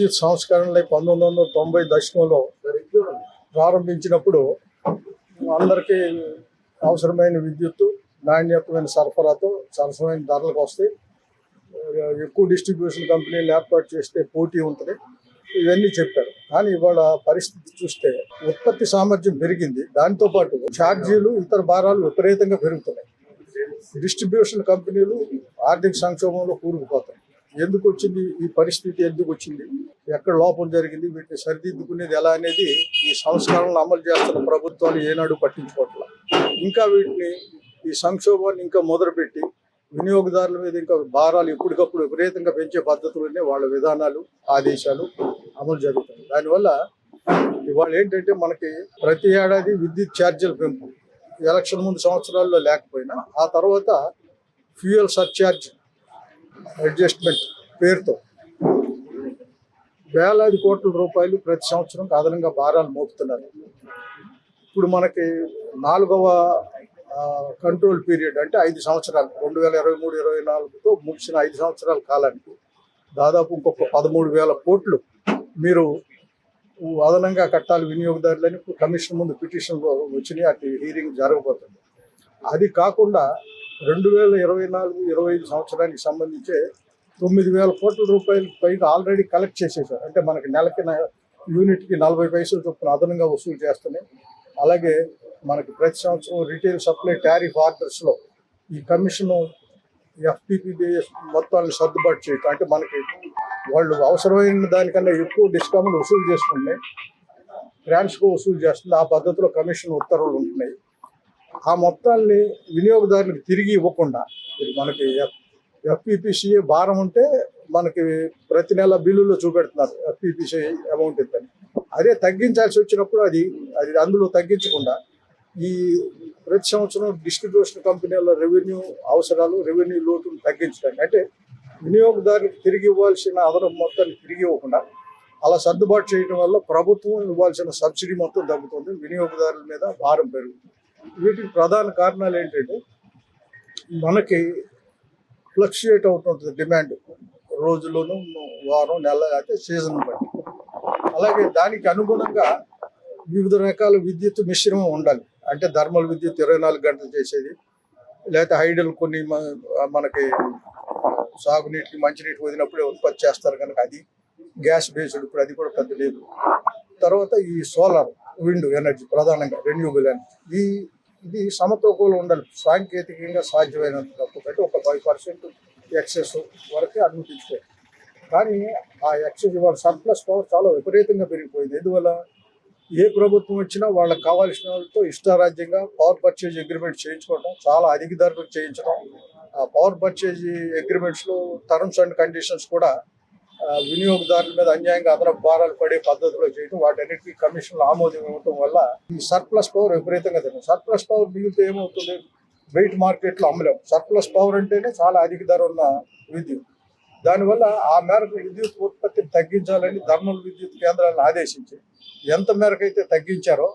విద్యుత్ సంస్కరణలు 1990 దశకంలో ప్రారంభించినప్పుడు అందరికీ అవసరమైన విద్యుత్తు నాణ్యతమైన సరఫరాతో సరసమైన ధరలకు వస్తే ఎక్కువ డిస్ట్రిబ్యూషన్ కంపెనీలు ఏర్పాటు చేస్తే పోటీ ఉంటుంది, ఇవన్నీ చెప్పారు. కానీ ఇవాళ పరిస్థితి చూస్తే ఉత్పత్తి సామర్థ్యం పెరిగింది, దాంతోపాటు ఛార్జీలు ఇతర భారాలు విపరీతంగా పెరుగుతున్నాయి. డిస్ట్రిబ్యూషన్ కంపెనీలు ఆర్థిక సంక్షోభంలో కూరుకుపోతాయి. ఎందుకు వచ్చింది ఈ పరిస్థితి, ఎందుకు వచ్చింది, ఎక్కడ లోపం జరిగింది, వీటిని సరిదిద్దుకునేది ఎలా అనేది ఈ సంస్కరణలు అమలు చేస్తున్న ప్రభుత్వాలు ఏనాడు పట్టించుకోవట్లేదు. ఇంకా వీటిని ఈ సంక్షోభాన్ని ఇంకా మొదలుపెట్టి వినియోగదారుల మీద ఇంకా భారాలు ఎప్పటికప్పుడు విపరీతంగా పెంచే పద్ధతులనే వాళ్ళ విధానాలు ఆదేశాలు అమలు జరుగుతుంది. దానివల్ల ఇవాళ ఏంటంటే మనకి ప్రతి ఏడాది విద్యుత్ ఛార్జీల పెంపు ఎలక్షన్ ముందు సంవత్సరాల్లో లేకపోయినా ఆ తర్వాత ఫ్యూయల్ సర్ఛార్జ్ అడ్జస్ట్మెంట్ పేరుతో వేలాది కోట్ల రూపాయలు ప్రతి సంవత్సరం అదనంగా భారాలు మోపుతున్నారు. ఇప్పుడు మనకి 4వ కంట్రోల్ పీరియడ్ అంటే 5 సంవత్సరాలు 2023-24తో ముగిసిన 5 సంవత్సరాల కాలానికి దాదాపు ఇంకొక 13,000 కోట్లు మీరు అదనంగా కట్టాలి వినియోగదారులని కమిషన్ ముందు పిటిషన్ వచ్చినాయి. అటు హీరింగ్ జరగబోతుంది. అది కాకుండా 2024-25 సంవత్సరానికి సంబంధించే 9,000 కోట్ల రూపాయల పైగా ఆల్రెడీ కలెక్ట్ చేసేసారు. అంటే మనకి నెలకి యూనిట్కి 40 పైసలు చొప్పున అదనంగా వసూలు చేస్తున్నాయి. అలాగే మనకి ప్రతి సంవత్సరం రిటైల్ సప్లై టారిఫ్ ఆర్డర్స్లో ఈ కమిషన్ ఎఫ్పిపిబిఎస్ మొత్తాన్ని సర్దుబాటు చేయటం, అంటే మనకి వాళ్ళు అవసరమైన దానికన్నా ఎక్కువ డిస్కౌంట్లు వసూలు చేసుకుంటే గ్రాంట్స్కు వసూలు చేస్తుంది. ఆ పద్ధతిలో కమిషన్ ఉత్తర్వులు ఉంటున్నాయి. ఆ మొత్తాన్ని వినియోగదారులకు తిరిగి ఇవ్వకుండా మనకి ఎఫ్పిపిసిఏ భారం ఉంటే మనకి ప్రతి నెల బిల్లులో చూపెడుతున్నారు ఎఫ్పిపిసిఏ అమౌంట్ ఎంతని. అదే తగ్గించాల్సి వచ్చినప్పుడు అది అందులో తగ్గించకుండా ఈ ప్రతి సంవత్సరం డిస్ట్రిబ్యూషన్ కంపెనీల రెవెన్యూ అవసరాలు, రెవెన్యూ లోటును తగ్గించడానికి, అంటే వినియోగదారులకు తిరిగి ఇవ్వాల్సిన అదనపు మొత్తాన్ని తిరిగి ఇవ్వకుండా అలా సర్దుబాటు చేయడం వల్ల ప్రభుత్వం ఇవ్వాల్సిన సబ్సిడీ మొత్తం తగ్గుతుంది, వినియోగదారుల మీద భారం పెరుగుతుంది. వీటికి ప్రధాన కారణాలు ఏంటంటే మనకి ఫ్లక్చుయేట్ అవుతుంటుంది డిమాండ్ రోజుల్లోనూ, వారం, నెల, అయితే సీజన్ బట్టి. అలాగే దానికి అనుగుణంగా వివిధ రకాల విద్యుత్ మిశ్రమం ఉండాలి. అంటే థర్మల్ విద్యుత్ 24 గంటలు చేసేది, లేకపోతే హైడల్ కొన్ని మనకి సాగునీటికి మంచినీటికి వదిలినప్పుడే ఉత్పత్తి చేస్తారు కనుక అది గ్యాస్ బేస్డ్, ఇప్పుడు అది కూడా పెద్ద లేదు. తర్వాత ఈ సోలార్, విండ్ ఎనర్జీ, ప్రధానంగా రెన్యూబుల్ ఎనర్జీ, ఇది సమతూకంలో ఉండాలి. సాంకేతికంగా సాధ్యమైనంత తక్కువ కంటే ఒక 5% ఎక్సెస్ వరకే అనుమతించుకోవాలి. కానీ ఆ ఎక్సెస్ ఇవాళ సర్ప్లస్ పవర్ చాలా విపరీతంగా పెరిగిపోయింది. ఎందువల్ల ఏ ప్రభుత్వం వచ్చినా వాళ్ళకి కావాల్సిన వాళ్ళతో ఇష్టారాజ్యంగా పవర్ పర్చేజ్ అగ్రిమెంట్ చేయించుకోవడం, చాలా అధిక ధరలు చేయించడం, ఆ పవర్ పర్చేజ్ అగ్రిమెంట్స్లో టర్మ్స్ అండ్ కండిషన్స్ కూడా వినియోగదారుల మీద అన్యాయంగా అదనపు భారాలు పడే పద్ధతిలో చేయడం, వాటన్నిటికీ కమిషన్లు ఆమోదం ఇవ్వటం వల్ల ఈ సర్ప్లస్ పవర్ విపరీతంగా తిన్నాం. సర్ప్లస్ పవర్ మిగిలితే ఏమవుతుంది, బయట మార్కెట్లో అమ్మలేం. సర్ప్లస్ పవర్ అంటేనే చాలా అధిక ధర ఉన్న విద్యుత్. దానివల్ల ఆ మేరకు విద్యుత్ ఉత్పత్తిని తగ్గించాలని థర్మల్ విద్యుత్ కేంద్రాలను ఆదేశించి ఎంత మేరకు అయితే తగ్గించారో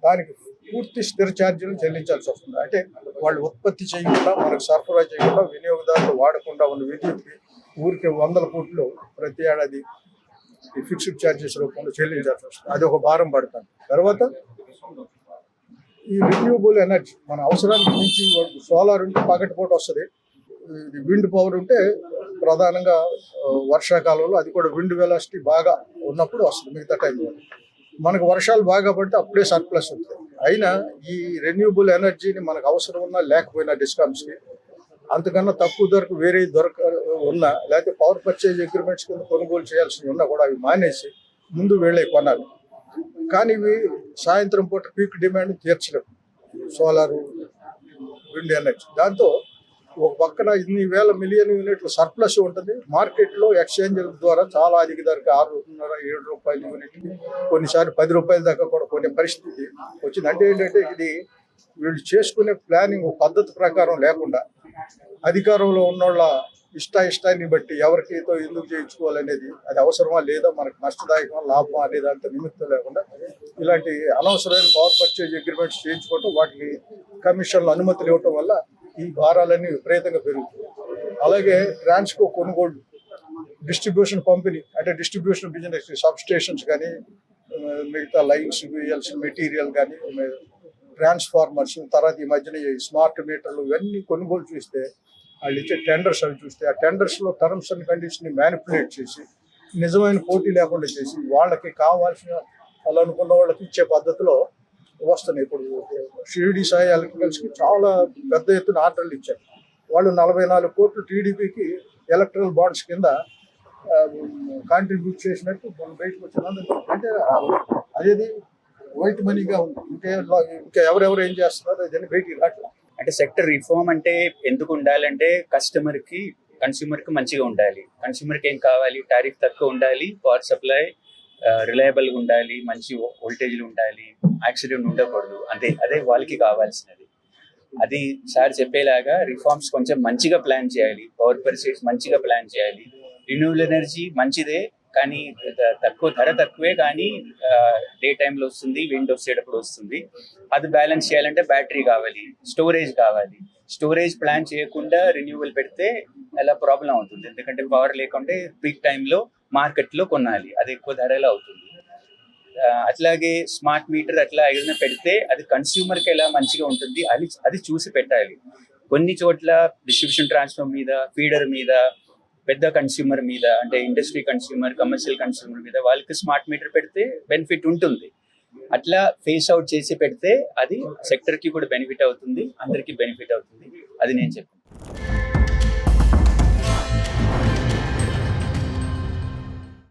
దానికి పూర్తి స్థిర ఛార్జీలు చెల్లించాల్సి వస్తుంది. అంటే వాళ్ళు ఉత్పత్తి చేయకుండా, మనకు సరఫరా చేయకుండా, వినియోగదారులు వాడకుండా ఉన్న విద్యుత్కి ఊరికి 100 కోట్లు ప్రతి ఏడాది ఈ ఫిక్స్డ్ ఛార్జెస్ రూపంలో చెల్లించాల్సి వస్తుంది. అది ఒక భారం పడుతుంది. తర్వాత ఈ రిన్యూబుల్ ఎనర్జీ మన అవసరానికి మించి, సోలార్ ఉంటే పగటిపూట వస్తుంది, విండ్ పవర్ ఉంటే ప్రధానంగా వర్షాకాలంలో, అది కూడా విండ్ వెలాసిటీ బాగా ఉన్నప్పుడు వస్తుంది. మిగతా టైంలో మనకు వర్షాలు బాగా పడితే అప్పుడే సర్ప్లస్ ఉంటుంది. అయినా ఈ రెన్యూబుల్ ఎనర్జీని మనకు అవసరం ఉన్నా లేకపోయినా డిస్కామ్స్కి అంతకన్నా తక్కువ ధరకు వేరే ఉన్నా, లేకపోతే పవర్ పర్చేజ్ అగ్రిమెంట్స్ కింద కొనుగోలు చేయాల్సి ఉన్నా కూడా అవి మానేసి ముందు వెళ్ళే కొనాలి. కానీ ఇవి సాయంత్రం పూట పీక్ డిమాండ్ తీర్చలేవు సోలారు, విండ్ ఎనర్జీ. దాంతో ఒక పక్కన ఇన్ని వేల మిలియన్ యూనిట్లు సర్ప్లస్ ఉంటుంది. మార్కెట్లో ఎక్స్చేంజ్ల ద్వారా చాలా అధిక ధరకు 6.5-7 రూపాయల యూనిట్కి, కొన్నిసార్లు 10 రూపాయల దాకా కూడా కొనే పరిస్థితి వచ్చింది. అంటే ఏంటంటే ఇది వీళ్ళు చేసుకునే ప్లానింగ్ పద్ధతి ప్రకారం లేకుండా, అధికారంలో ఉన్నోళ్ళ ఇష్టాన్ని బట్టి ఎవరికితో ఎందుకు చేయించుకోవాలనేది, అది అవసరమా లేదా, మనకు నష్టదాయకమా లాభమా అనేది అంత నిమిత్తం లేకుండా ఇలాంటి అనవసరమైన పవర్ పర్చేజ్ అగ్రిమెంట్స్ చేయించుకోవటం, వాటికి కమిషన్లు అనుమతులు ఇవ్వటం వల్ల ఈ భారాలన్నీ విపరీతంగా పెరుగుతాయి. అలాగే ట్రాన్స్కో కొనుగోళ్లు డిస్ట్రిబ్యూషన్ పంపిణీ అంటే డిస్ట్రిబ్యూషన్ బిజినెస్ సబ్ స్టేషన్స్ కానీ మిగతా లైన్స్ వేయాల్సిన మెటీరియల్ కానీ ట్రాన్స్ఫార్మర్స్, తర్వాత ఈ మధ్యన ఈ స్మార్ట్ మీటర్లు ఇవన్నీ కొనుగోలు చూస్తే వాళ్ళు ఇచ్చే టెండర్స్ అవి చూస్తే ఆ టెండర్స్లో టర్మ్స్ అండ్ కండిషన్ని మ్యానిపులేట్ చేసి నిజమైన పోటీ లేకుండా చేసి వాళ్ళకి కావాల్సిన వాళ్ళు అనుకున్న వాళ్ళకి ఇచ్చే పద్ధతిలో వస్తున్నాయి. ఇప్పుడు షిరిడి సాయి ఎలక్ట్రికల్స్కి చాలా పెద్ద ఎత్తున ఆర్డర్లు ఇచ్చారు. వాళ్ళు 44 కోట్లు టీడీపీకి ఎలక్ట్రల్ బాండ్స్ కింద కాంట్రిబ్యూట్ చేసినట్టు మనం బయటకు వచ్చిన అంటే అదేది వైట్ మనీగా ఉంది. ఇంకా ఎవరెవరు ఏం చేస్తున్నారో అదని బయటికి రావట్లేదు. అంటే సెక్టర్ రిఫార్మ్ అంటే ఎందుకు ఉండాలంటే కన్స్యూమర్ కి మంచిగా ఉండాలి. కన్స్యూమర్ కి ఏం కావాలి? టారిఫ్ తక్కువ ఉండాలి, పవర్ సప్లై రిలయబుల్ గా ఉండాలి, మంచి వోల్టేజ్లు ఉండాలి, యాక్సిడెంట్ ఉండకూడదు. అదే వాళ్ళకి కావాల్సినది. అది సార్ చెప్పేలాగా రిఫార్మ్స్ కొంచెం మంచిగా ప్లాన్ చేయాలి, పవర్ పర్చేస్ మంచిగా ప్లాన్ చేయాలి. రిన్యూవబుల్ ఎనర్జీ మంచిదే, కానీ ధర తక్కువే, కానీ డే టైంలో వస్తుంది, విండ్ వచ్చేటప్పుడు వస్తుంది. అది బ్యాలెన్స్ చేయాలంటే బ్యాటరీ కావాలి, స్టోరేజ్ కావాలి. స్టోరేజ్ ప్లాన్ చేయకుండా రెన్యూవబుల్ పెడితే అలా ప్రాబ్లం అవుతుంది. ఎందుకంటే పవర్ లేకుంటే పీక్ టైంలో మార్కెట్లో కొనాలి, అది ఎక్కువ ధరలో అవుతుంది. అట్లాగే స్మార్ట్ మీటర్ అట్లా ఏదైనా పెడితే అది కన్స్యూమర్కి ఎలా మంచిగా ఉంటుంది అది చూసి పెట్టాలి. కొన్ని చోట్ల డిస్ట్రిబ్యూషన్ ట్రాన్స్ఫర్ మీద, ఫీడర్ మీద, పెద్ద కన్స్యూమర్ మీద, అంటే ఇండస్ట్రీ కన్స్యూమర్, కమర్షియల్ కన్స్యూమర్ మీద వాళ్ళకి స్మార్ట్ మీటర్ పెడితే బెనిఫిట్ ఉంటుంది. అట్లా ఫేస్ అవుట్ చేసి పెడితే అది సెక్టర్కి కూడా బెనిఫిట్ అవుతుంది, అందరికీ బెనిఫిట్ అవుతుంది. అది నేను చెప్తాను.